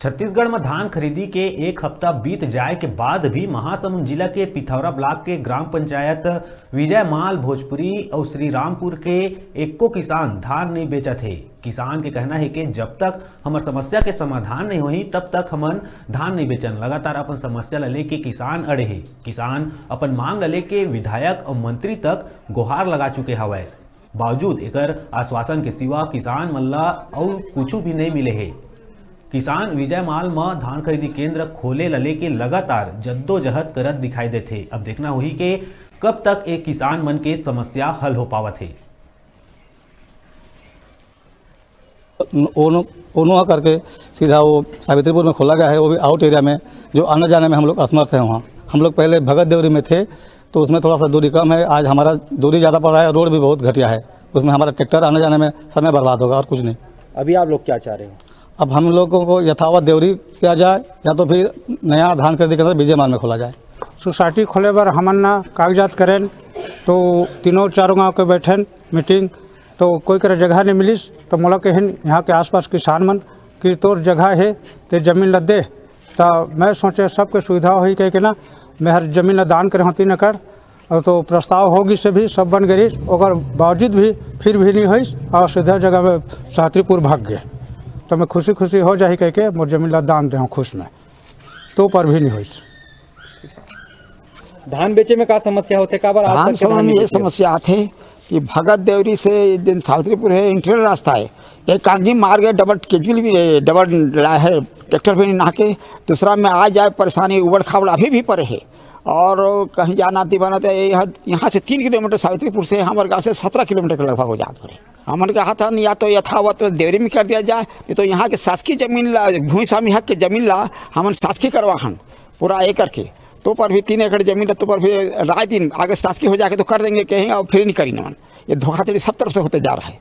छत्तीसगढ़ में धान खरीदी के एक हफ्ता बीत जाए के बाद भी महासमुंद जिला के पिथौरा ब्लॉक के ग्राम पंचायत विजयमाल भोजपुरी और श्री रामपुर के एको किसान धान नहीं बेचत है। किसान के कहना है कि जब तक हमार समस्या के समाधान नहीं होही तब तक हमन धान नहीं बेचन। लगातार अपन समस्या ला लेके किसान अड़े है। किसान अपन मांग ला लेके विधायक और मंत्री तक गुहार लगा चुके हवय। बावजूद एकर आश्वासन के सिवा किसान मन ला और कुछ भी नहीं मिले है। किसान विजयमाल में धान खरीदी केंद्र खोले ला लेके लगातार जद्दोजहद करत दिखाई देते। अब देखना हुई कि कब तक एक किसान मन के समस्या हल हो पावत है। ओनो करके सीधा वो सावित्रीपुर में खोला गया है, वो भी आउट एरिया में, जो आने जाने में हम लोग असमर्थ हैं। वहाँ हम लोग पहले भगत देवरी में थे तो उसमें थोड़ा सा दूरी कम है। आज हमारा दूरी ज़्यादा पड़ रहा है, रोड भी बहुत घटिया है, उसमें हमारा ट्रैक्टर आने जाने में समय बर्बाद होगा और कुछ नहीं। अभी आप लोग क्या चाह रहे हो? अब हम लोगों को यथावत देवरी किया जाए या तो फिर नया धान खरीदी केंद्र विजयमाल में खोला जाए। सोसाइटी खोले बर हमन ना कागजात करें तो तीनों चारों गांव के बैठन मीटिंग तो कोई करे जगह नहीं मिलिस तो मोला कहन यहाँ के आसपास किसान मन कि तोर जगह है ते जमीन ला दे। तो मैं सोचे सबके सुविधा हो कह के ना मैं हर जमीन ला दान करे 3 एकड़ और तो प्रस्ताव होगी से भी सब बन गई और बावजूद भी फिर भी नहीं हुई और सीधा जगह में सावित्रीपुर भाग गए। तो मैं खुशी खुशी हो जाए कह के मोर जमीन ला दान दे खुश में तो पर भी नहीं हुई। धान बेचे में का समस्या होते का बार धान समय में ये समस्या आते कि भगत देवरी से दिन सावित्रीपुर है इंटरनल रास्ता है। एक कागजी मार्ग है, डबल केजुअल भी डबल है, ट्रैक्टर भी ना के। दूसरा में आ जाए परेशानी उबड़ खाबड़ अभी भी पड़े है और कहीं जाना दीवाना तो यहाँ से 3 किलोमीटर सावित्रीपुर से हमारे गाँव से 17 किलोमीटर के लगभग हो जाता है। हमारे कहा था या तो यथावत तो देवरी में कर दिया जाए, नहीं तो यहाँ के शासकीय जमीन ला भूमि स्वामी हक के जमीन ला हम शासकीय करवाहन पूरा एकड़ के तो पर भी 3 एकड़ जमीन तो पर भी राय दिन आगे शासकीय हो जाके तो कर देंगे कहेंगे और फिर नहीं करी न। ये धोखाधड़ी सब तरफ से होते जा रहा है।